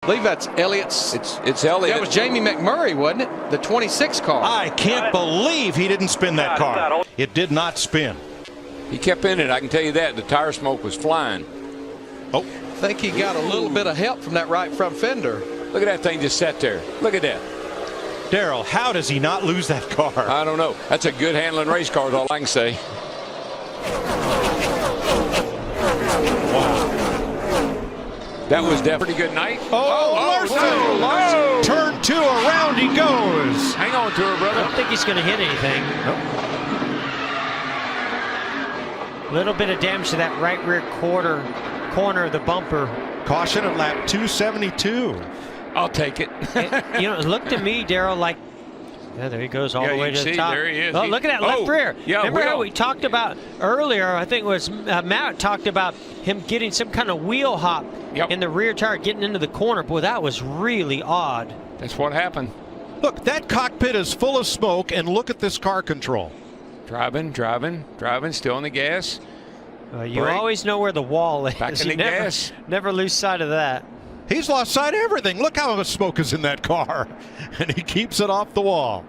believe that's Elliott's. It's Elliott. That was Jamie McMurray, wasn't it? The 26 car. I can't believe he didn't spin that car. It did not spin. He kept in it, I can tell you that. The tire smoke was flying. Oh. I think he got a little bit of help from that right front fender. Look at that thing just sat there. Look at that. Darrell, how does he not lose that car? I don't know. That's a good handling race car is all I can say. Wow. That was definitely a pretty good night. Larson. Turn 2, around he goes. Hang on to her, brother. I don't think he's going to hit anything. Nope. Little bit of damage to that right rear corner of the bumper. Caution at lap 272. I'll take it. It looked to me, Darrell, like, yeah, there he goes all the way to the top. There he is. Oh, look at that left rear. Yeah, remember how we talked about earlier, I think it was Matt talked about him getting some kind of wheel hop in the rear tire, getting into the corner. Boy, that was really odd. That's what happened. Look, that cockpit is full of smoke, and look at this car control. Driving, still on the gas. You always know where the wall is. Back in the gas. Never lose sight of that. He's lost sight of everything. Look how much smoke is in that car. And he keeps it off the wall.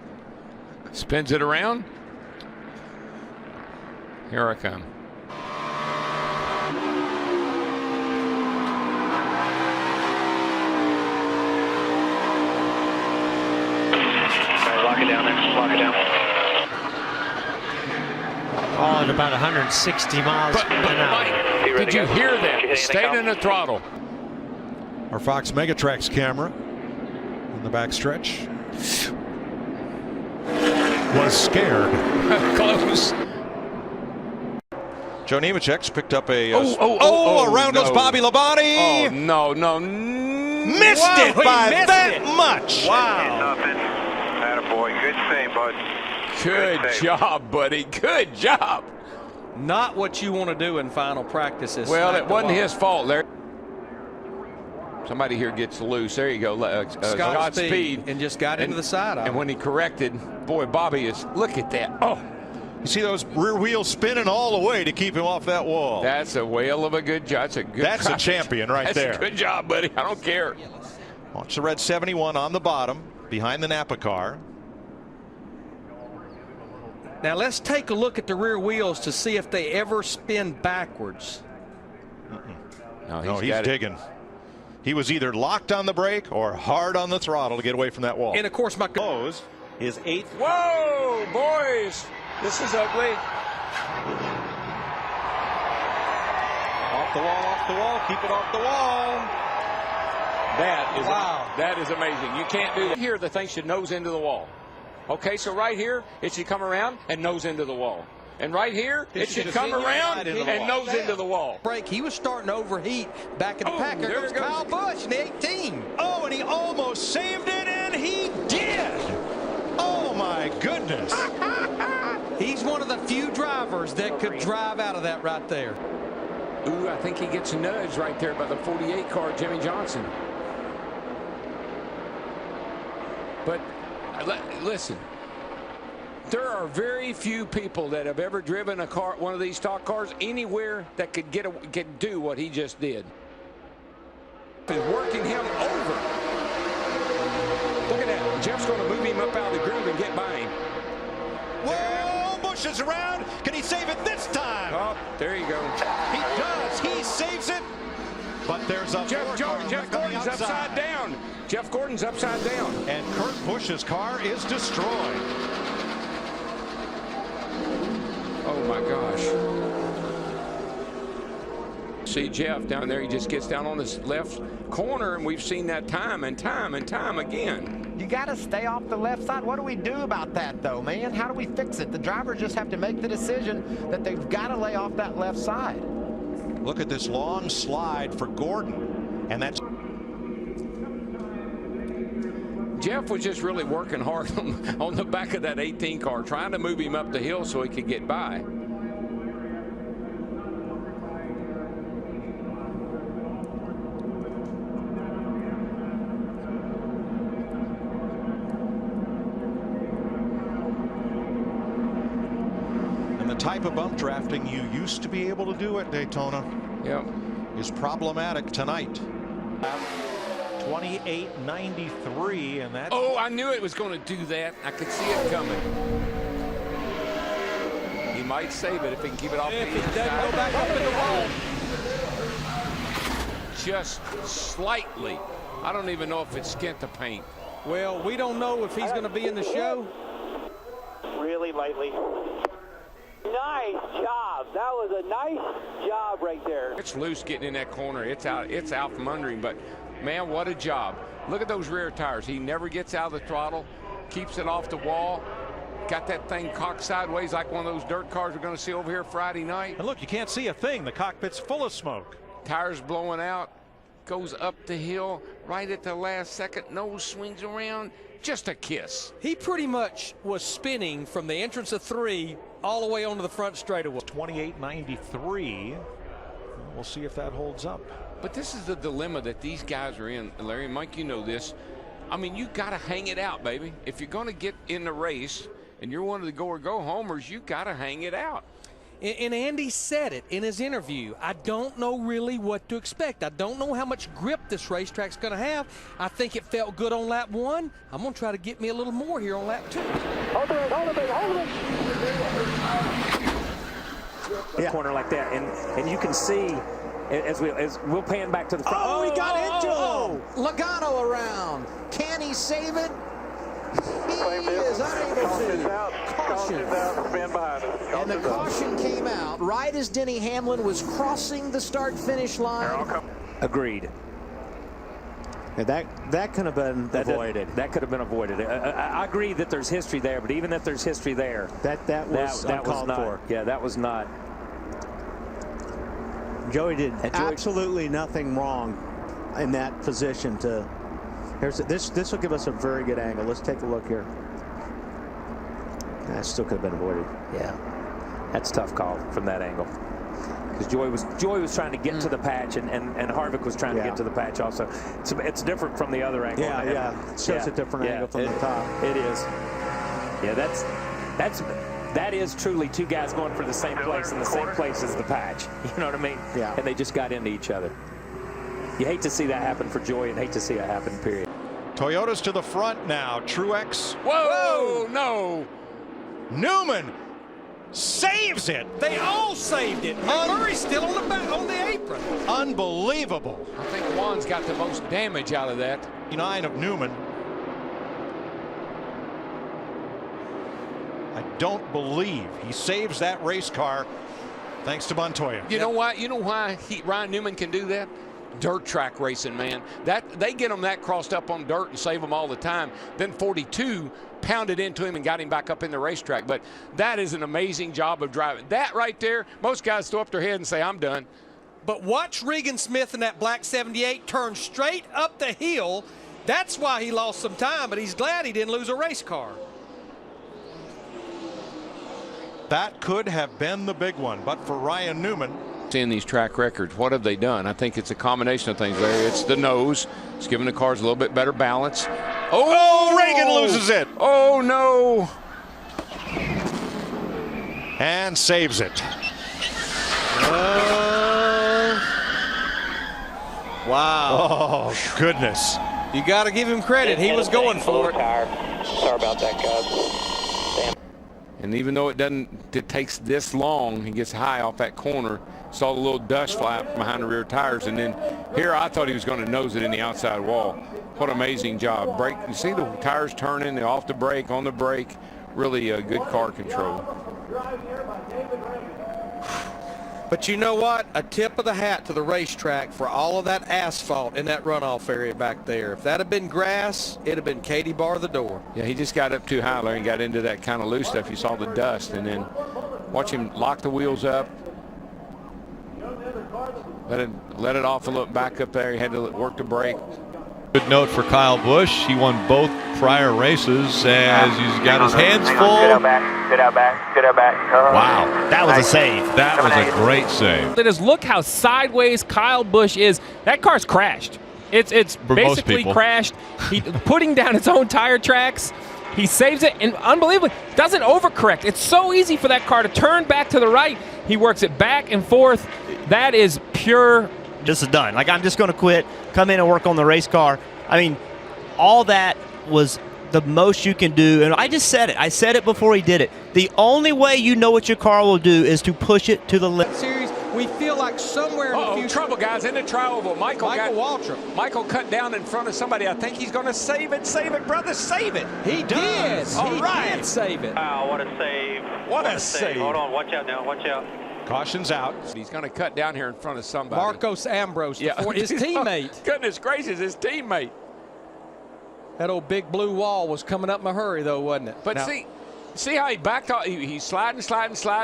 Spins it around. Here I come. Okay, lock it down there. Lock it down. All at about 160 miles an hour. Did you hear that? Stayed in the throttle. Our Fox Megatrax camera in the backstretch was scared. Close. Joe Nemechek's picked up a around goes Bobby Labonte. Oh no. Missed it by that much. Wow. Attaboy. Good save, bud. Good job, buddy. Good job. Not what you want to do in final practices. Well, it wasn't his fault there. Somebody here gets loose. There you go. Scott Speed. And just got into the side of it. And when he corrected, boy, Bobby is, look at that. Oh. You see those rear wheels spinning all the way to keep him off that wall. That's a whale of a good job. That's a champion right there. That's a good job, buddy. I don't care. Watch the red 71 on the bottom behind the Napa car. Now let's take a look at the rear wheels to see if they ever spin backwards. No, he's digging. He was either locked on the brake or hard on the throttle to get away from that wall. And of course, my close is 8th. Whoa, boys, this is ugly. Off the wall, keep it off the wall. That is amazing. You can't do that. Here, the thing should nose into the wall. Okay, so right here, it should come around and nose into the wall. And right here, it should come around and nose into the wall. Break. He was starting to overheat back in the pack. There goes Kyle Busch in the 18. Oh, and he almost saved it, and he did. Oh, my goodness. He's one of the few drivers that could drive out of that right there. Ooh, I think he gets nudged right there by the 48 car, Jimmy Johnson. But listen, there are very few people that have ever driven a car, one of these stock cars, anywhere that could do what he just did. He's working him over. Look at that. Jeff's going to move him up out of the groove and get by him. Whoa, Busch is around. Can he save it this time? Oh, there you go. He does. He saves it. But there's a Jeff Gordon's upside down. Jeff Gordon's upside down. And Kurt Busch's car is destroyed. Oh my gosh. See Jeff down there, he just gets down on this left corner, and we've seen that time and time and time again. You got to stay off the left side. What do we do about that, though, man? How do we fix it? The drivers just have to make the decision that they've got to lay off that left side. Look at this long slide for Gordon, and that's Jeff was just really working hard on the back of that 18 car, trying to move him up the hill so he could get by. and the type of bump drafting you used to be able to do at Daytona is problematic tonight. 28.93, and that. Oh, I knew it was going to do that. I could see it coming. He might save it if he can keep it off the inside. If he doesn't go back up in the wall. Just slightly. I don't even know if it's skint the paint. Well, we don't know if he's going to be in the show. Really lightly. Nice job. That was a nice job right there. It's loose getting in that corner. It's out from under him, but man, what a job. Look at those rear tires. He never gets out of the throttle, keeps it off the wall, got that thing cocked sideways like one of those dirt cars we're going to see over here Friday night. And look, you can't see a thing. The cockpit's full of smoke. Tires blowing out, goes up the hill right at the last second, nose swings around, just a kiss. He pretty much was spinning from the entrance of 3 all the way onto the front straightaway. 28.93. We'll see if that holds up. But this is the dilemma that these guys are in, Larry. Mike, you know this. I mean, you got to hang it out, baby. If you're going to get in the race and you're one of the go-or-go homers, you got to hang it out. And Andy said it in his interview. I don't know really what to expect. I don't know how much grip this racetrack's going to have. I think it felt good on lap 1. I'm going to try to get me a little more here on lap 2. Hold it, hold it, hold it. A corner like that, and you can see as we'll pan back to the front. Oh, he got into Logano around. Can he save it? He is unable to. Caution. And the caution came out right as Denny Hamlin was crossing the start-finish line. Agreed. Yeah, that could have been avoided. That could have been avoided. I agree that there's history there, but even if there's history there, that was uncalled for. Yeah, that was not. Joey did absolutely nothing wrong in that position. This will give us a very good angle. Let's take a look here. That still could have been avoided. Yeah, that's a tough call from that angle. Because Joy was trying to get to the patch, and Harvick was trying to get to the patch also. It's different from the other angle. Yeah. It shows a different angle from the top. It is. Yeah, that is truly two guys going for the same place in the same place as the patch. You know what I mean? Yeah. And they just got into each other. You hate to see that happen for Joy, and hate to see it happen, period. Toyota's to the front now. Truex. Whoa! No! Newman saves it. They all saved it. Murray's still on the apron. Unbelievable. I think Juan's got the most damage out of that. 9 of Newman. I don't believe he saves that race car thanks to Montoya. You know why? You know why Ryan Newman can do that? Dirt track racing, man. They get him that crossed up on dirt and save him all the time. Then 42 pounded into him and got him back up in the racetrack. But that is an amazing job of driving. That right there, most guys throw up their head and say, I'm done. But watch Regan Smith in that black 78 turn straight up the hill. That's why he lost some time, but he's glad he didn't lose a race car. That could have been the big one, but for Ryan Newman. Seeing these track records, what have they done? I think it's a combination of things, Larry. It's the nose. It's giving the cars a little bit better balance. Oh, Regan loses it. Oh, no. And saves it. Wow. Oh, goodness. You got to give him credit. He was going for it. Sorry about that, guys. And even though it takes this long, he gets high off that corner. Saw the little dust fly behind the rear tires, and then here I thought he was going to nose it in the outside wall. What an amazing job. Brake, you see the tires turning, they're off the brake, on the brake. Really a good car control. But you know what? A tip of the hat to the racetrack for all of that asphalt in that runoff area back there. If that had been grass, it'd have been Katie bar the door. Yeah, he just got up too high there and got into that kind of loose stuff. You saw the dust, and then watch him lock the wheels up. Let it off a little back up there. He had to work the brake. Good note for Kyle Busch. He won both prior races as he's got his hands full. Good out back. Wow, that was a save. That was a great save. It is, look how sideways Kyle Busch is. That car's crashed. It's basically crashed. He putting down its own tire tracks. He saves it, and unbelievably, doesn't overcorrect. It's so easy for that car to turn back to the right. He works it back and forth. That is pure. This is done. Like, I'm just going to quit, come in and work on the race car, I mean, all that was the most you can do. And I just said it. I said it before he did it. The only way you know what your car will do is to push it to the limit. Series, we feel like somewhere in the future. Trouble, guys, in the tri-oval. Michael Waltrip. Michael cut down in front of somebody. I think he's going to save it. Save it, brother. Save it. He does. All right. Did save it. Wow, what a save. What a save. Hold on. Watch out now. Watch out. Caution's out. He's going to cut down here in front of somebody. Marcos Ambrose, his teammate. Goodness gracious, his teammate. That old big blue wall was coming up in a hurry, though, wasn't it? But see how he backed off? He's sliding.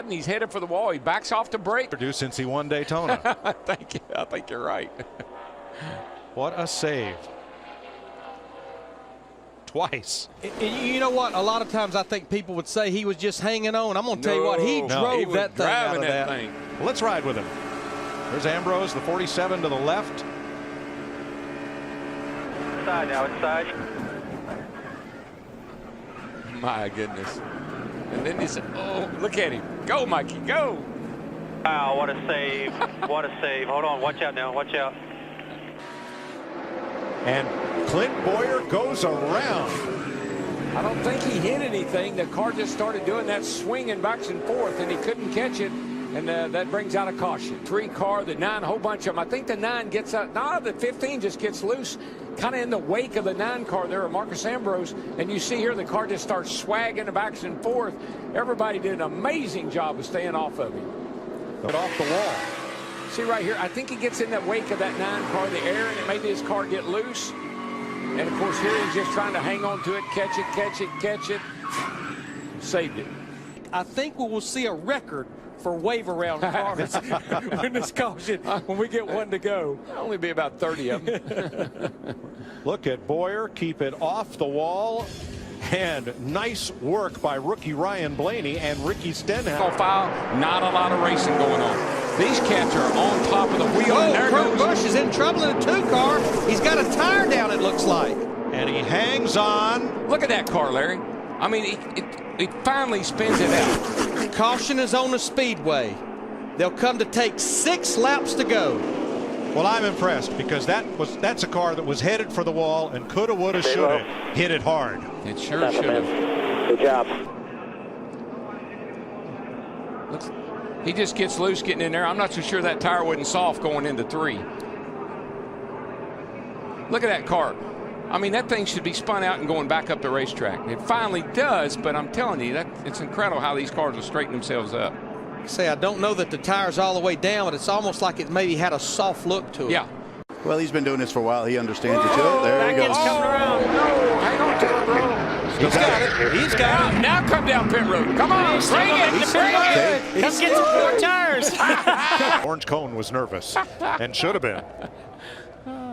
He's headed for the wall. He backs off to brake. Produced since he won Daytona. Thank you. I think you're right. What a save. Twice. You know what? A lot of times I think people would say he was just hanging on. I'm going to tell you what, he drove that thing out of that. Well, let's ride with him. There's Ambrose, the 47 to the left. Inside now, inside. My goodness. And then he said, oh, look at him. Go, Mikey, go. Wow, what a save. What a save. Hold on, watch out now, watch out. And Clint Boyer goes around. I don't think he hit anything. The car just started doing that swinging back and forth, and he couldn't catch it. And that brings out a caution. 3 car, the 9, a whole bunch of them. I think the 9 gets out. No, the 15 just gets loose, kind of in the wake of the 9 car there, Marcus Ambrose. And you see here the car just starts swagging back and forth. Everybody did an amazing job of staying off of him. But off the wall. See right here, I think he gets in the wake of that 9 car, the air, and it made his car get loose. And of course here he's just trying to hang on to it, catch it. Saved it. I think we will see a record for wave around cars when this caution, when we get one to go. Only be about 30 of them. Look at Boyer, keep it off the wall. And nice work by rookie Ryan Blaney and Ricky Stenhouse. Not a lot of racing going on. These cats are on top of the wheel. Oh, Kurt Busch is in trouble in a 2 car. He's got a tire down, it looks like. And he hangs on. Look at that car, Larry. I mean, it finally spins it out. Caution is on the speedway. They'll come to take 6 laps to go. Well, I'm impressed because that's a car that was headed for the wall and coulda, woulda, shoulda hit it hard. It sure should have. Good job. He just gets loose getting in there. I'm not so sure that tire wasn't soft going into 3. Look at that car. I mean, that thing should be spun out and going back up the racetrack. It finally does, but I'm telling you, it's incredible how these cars will straighten themselves up. Say, I don't know that the tire's all the way down, but it's almost like it maybe had a soft look to it. Yeah. Well, he's been doing this for a while. He understands it, too. There he goes. Coming around. No, hang on to it, bro. He's got it. He's got it. Now come down pit road. Come on, bring it. Come get some more tires. Orange Cone was nervous and should have been.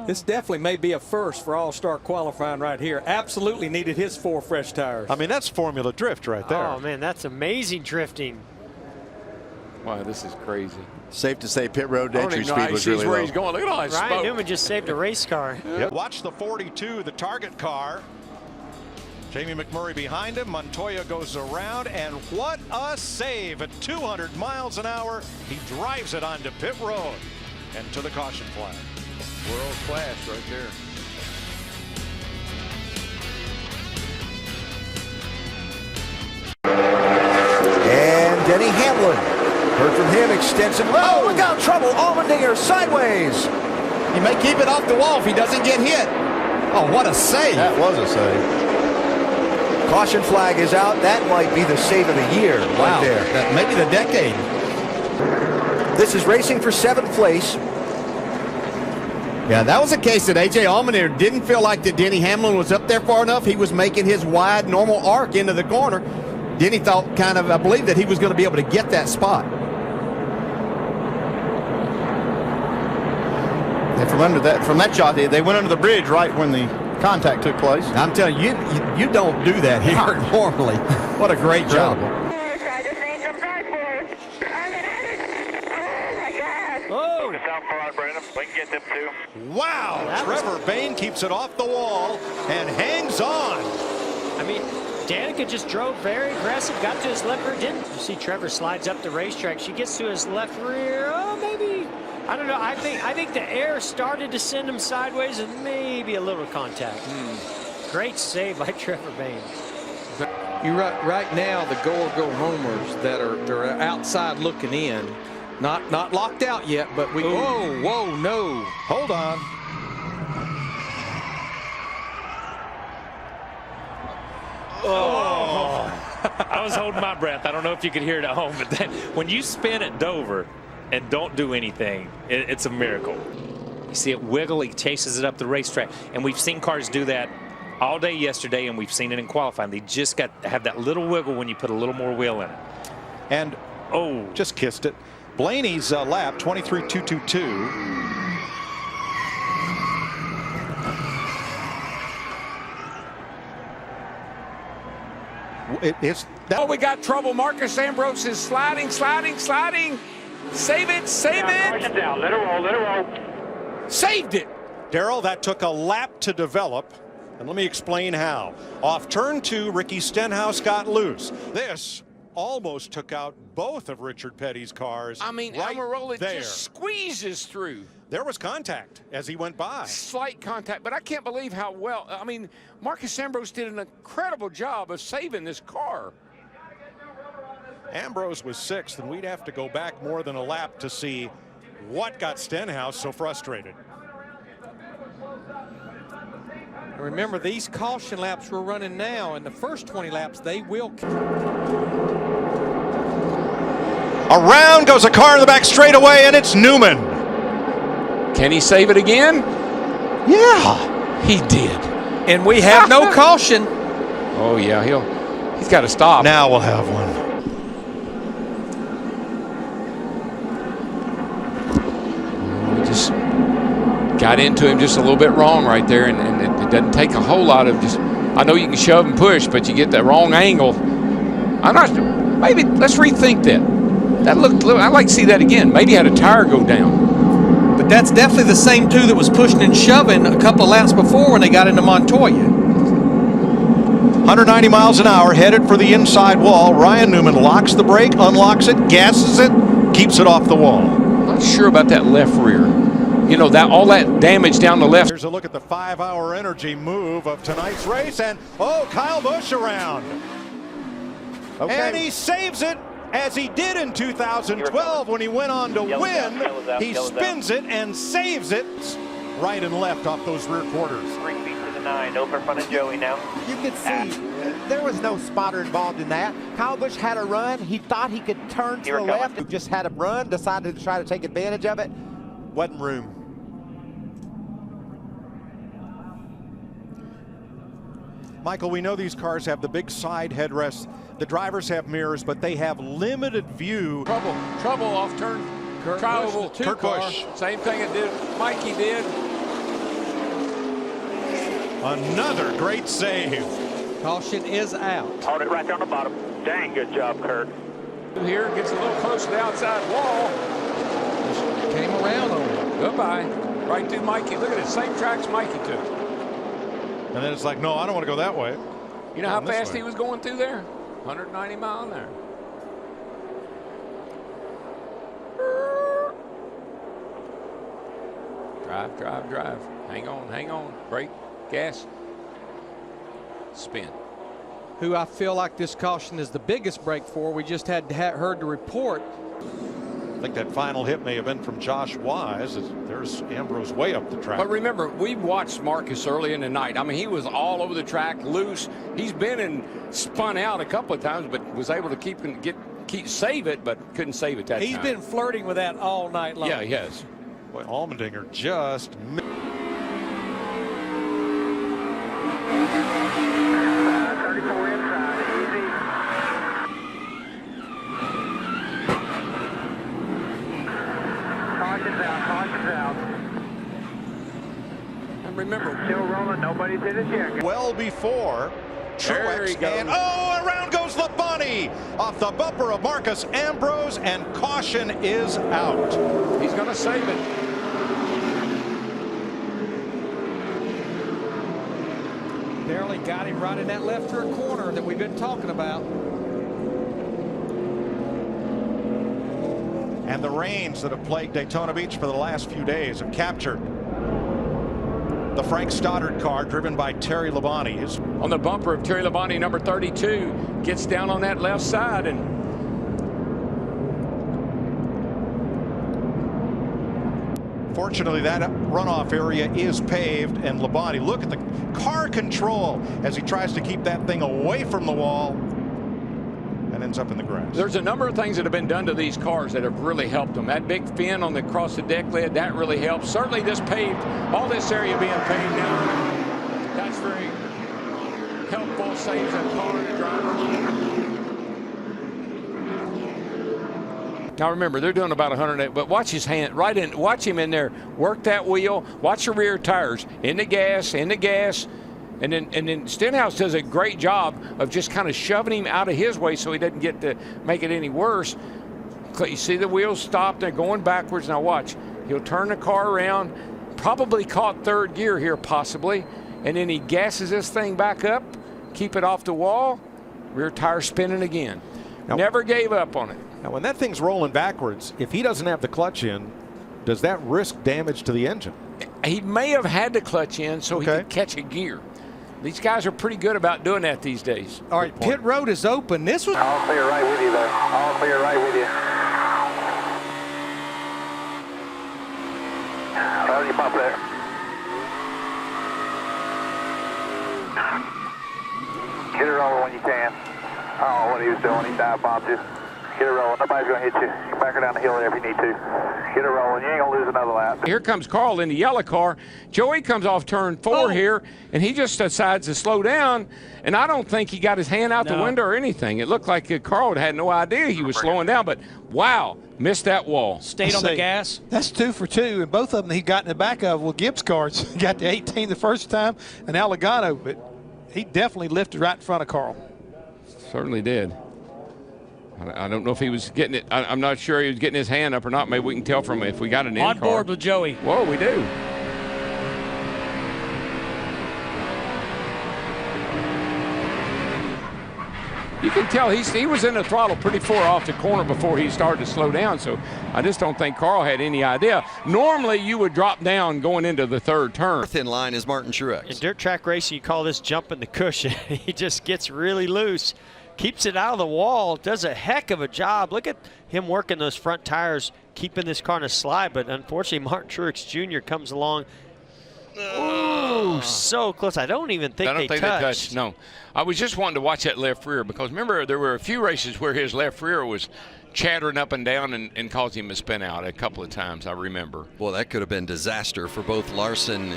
This definitely may be a first for All-Star qualifying right here. Absolutely needed his 4 fresh tires. I mean, that's Formula Drift right there. Oh, man, that's amazing drifting. Wow, this is crazy. Safe to say pit road entry speed was really where low. He's going. Look at all his Ryan smoke. Newman just saved a race car. Yep. Watch the 42, the target car. Jamie McMurray behind him. Montoya goes around, and what a save at 200 miles an hour. He drives it onto pit road and to the caution flag. World class right there. And Denny Hamlin. Heard from him extensively. Oh, look out, trouble. Allmendinger sideways. He may keep it off the wall if he doesn't get hit. Oh, what a save. That was a save. Caution flag is out. That might be the save of the year right there. Maybe the decade. This is racing for 7th place. Yeah, that was a case that A.J. Allmendinger didn't feel like that Denny Hamlin was up there far enough. He was making his wide, normal arc into the corner. Denny thought I believe that he was going to be able to get that spot. And from that shot, they went under the bridge right when the contact took place. I'm telling you, you don't do that here normally. What a great job. Wow, Trevor Bayne keeps it off the wall and hangs on. I mean, Danica just drove very aggressive, got to his left rear, didn't you see Trevor slides up the racetrack. She gets to his left rear, oh, maybe I don't know. I think the air started to send him sideways and maybe a little contact. Great save by Trevor Baynes. You're right now, the go-homers they're outside looking in. Not locked out yet, but we. Whoa, no. Hold on. I was holding my breath. I don't know if you could hear it at home, but then, when you spin at Dover and don't do anything, it's a miracle. You see it wiggle, he chases it up the racetrack, and we've seen cars do that all day yesterday, and we've seen it in qualifying. They just got to have that little wiggle when you put a little more wheel in it. And just kissed it. Blaney's lap 23.222. We got trouble. Marcus Ambrose is sliding. Save it. Caution down. Let her roll. Saved it. Darrell, that took a lap to develop. And let me explain how. Off turn 2, Ricky Stenhouse got loose. This almost took out both of Richard Petty's cars. I mean, right Almirola there. just squeezes through. There was contact as he went by. Slight contact, but I can't believe how well. I mean, Marcus Ambrose did an incredible job of saving this car. Ambrose was 6th, and we'd have to go back more than a lap to see what got Stenhouse so frustrated. Remember, these caution laps we're running now, in the first 20 laps, they will. Around goes a car in the back straightaway, and it's Newman. Can he save it again? Yeah, he did. And we have no caution. Oh yeah, he's got to stop. Now we'll have one. We just got into him just a little bit wrong right there, and it doesn't take a whole lot of just. I know you can shove and push, but you get that wrong angle. I'm not. Maybe let's rethink that. That looked. I'd like to see that again. Maybe had a tire go down. But that's definitely the same 2 that was pushing and shoving a couple of laps before when they got into Montoya. 190 miles an hour, headed for the inside wall. Ryan Newman locks the brake, unlocks it, gasses it, keeps it off the wall. Not sure about that left rear. You know, that all that damage down the left. Here's a look at the 5-hour energy move of tonight's race, and Kyle Busch around. Okay. And he saves it, as he did in 2012 when he went on to win. He spins it and saves it right and left off those rear quarters. 3 feet to the 9, over front of Joey now. You can see there was no spotter involved in that. Kyle Busch had a run. He thought he could turn to the left. He just had a run, decided to try to take advantage of it. Wasn't room. Michael, we know these cars have the big side headrests. The drivers have mirrors, but they have limited view. Trouble off turn. Kurt Busch. Same thing it did. Mikey did. Another great save. Caution is out. Hold it right there on the bottom. Dang good job, Kurt. Here gets a little close to the outside wall. Just came around on him. Goodbye. Right through Mikey. Look at it. Same tracks Mikey took. And then it's like, no, I don't want to go that way. You know how fast he was going through there? 190 mile an hour. Drive. Hang on. Brake, gas, spin. Who I feel like this caution is the biggest break for. We just heard the report. I think that final hit may have been from Josh Wise. There's Ambrose way up the track. But remember, we watched Marcus early in the night. I mean, he was all over the track, loose. He's been and spun out a couple of times, but was able to save it, but couldn't save it that time. He's been flirting with that all night long. Yeah, he has. Boy, Allmendinger just. And remember, still rolling, nobody's hit it yet. Well before Truex, and around goes Labonte off the bumper of Marcus Ambrose, and caution is out. He's going to save it. Barely got him right in that left rear corner that we've been talking about. And the rains that have plagued Daytona Beach for the last few days have captured the Frank Stoddard car driven by Terry Labonte. On the bumper of Terry Labonte, number 32, gets down on that left side, and fortunately that runoff area is paved, and Labonte, look at the car control as he tries to keep that thing away from the wall and ends up in the grass. There's a number of things that have been done to these cars that have really helped them. That big fin on the across the deck lid, that really helps. Certainly this paved, all this area being paved now, that's very helpful, saves a car and a driver. Now remember, they're doing about 108, but watch his hand right in, watch him in there, work that wheel, watch the rear tires, in the gas, and then Stenhouse does a great job of just kind of shoving him out of his way so he doesn't get to make it any worse. You see the wheels stop, they're going backwards. Now watch, he'll turn the car around, probably caught third gear here possibly, and then he gasses this thing back up, keep it off the wall, rear tire spinning again. Now, never gave up on it. Now when that thing's rolling backwards, if he doesn't have the clutch in, does that risk damage to the engine? He may have had the clutch in so he could catch a gear. These guys are pretty good about doing that these days. All right, pit road is open. This was all clear right with you there. All clear right with you. Hold your pump there. Get it rolling when you can. Oh, what he was doing, he dive bombed you. Get it rolling. Nobody's going to hit you. You back her down the hill there if you need to. Get it rolling. You ain't going to lose another lap. Here comes Carl in the yellow car. Joey comes off turn 4 here, and he just decides to slow down. And I don't think he got his hand out the window or anything. It looked like Carl had no idea he was slowing down. But, wow, missed that wall. Stayed on the gas. That's 2 for 2, and both of them he got in the back of. Well, Gibbs cars got to 18 the first time, and Logano, but he definitely lifted right in front of Carl. Certainly did. I don't know if he was getting it. I'm not sure he was getting his hand up or not. Maybe we can tell from if we got an in-car. On board with Joey. Whoa, we do. You can tell he was in the throttle pretty far off the corner before he started to slow down, so I just don't think Carl had any idea. Normally, you would drop down going into the third turn. In line is Martin Truex. In dirt track racing, you call this jumping the cushion. He just gets really loose, keeps it out of the wall, does a heck of a job. Look at him working those front tires, keeping this car in a slide, but unfortunately, Martin Truex Jr. comes along. Ooh, so close. I don't even think they touched. No. I was just wanting to watch that left rear because remember there were a few races where his left rear was chattering up and down and caused him to spin out a couple of times, I remember. Well, that could have been disaster for both Larson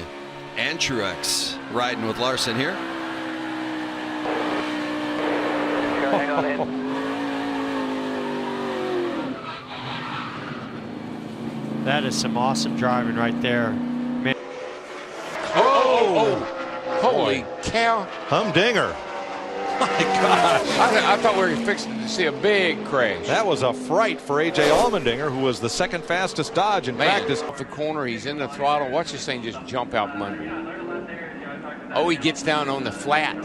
and Truex riding with Larson here. Hang on in. That is some awesome driving right there. Man. Oh, holy cow. Humdinger. My gosh. I thought we were fixing to see a big crash. That was a fright for A.J. Allmendinger, who was the second fastest Dodge in practice. Off the corner, he's in the throttle. Watch this thing just jump out from under. Oh, he gets down on the flat.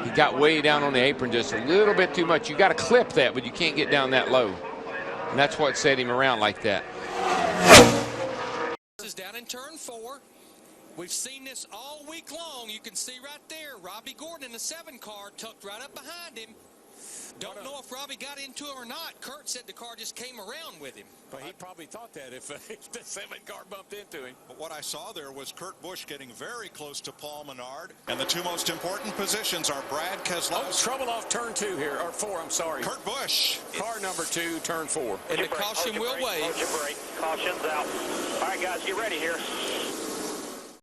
He got way down on the apron just a little bit too much. You got to clip that, but you can't get down that low. And that's what set him around like that. This is down in turn 4. We've seen this all week long. You can see right there, Robbie Gordon in the 7 car tucked right up behind him. Don't know if Robbie got into him or not. Kurt said the car just came around with him. But he probably thought that if the 7 car bumped into him. But what I saw there was Kurt Busch getting very close to Paul Menard. And the 2 most important positions are Brad Keselowski. Oh, trouble off turn 2 here, or 4, I'm sorry. Kurt Busch. Car number 2, turn 4. And the caution will wave. Hold your brake. Caution's out. All right, guys, get ready here.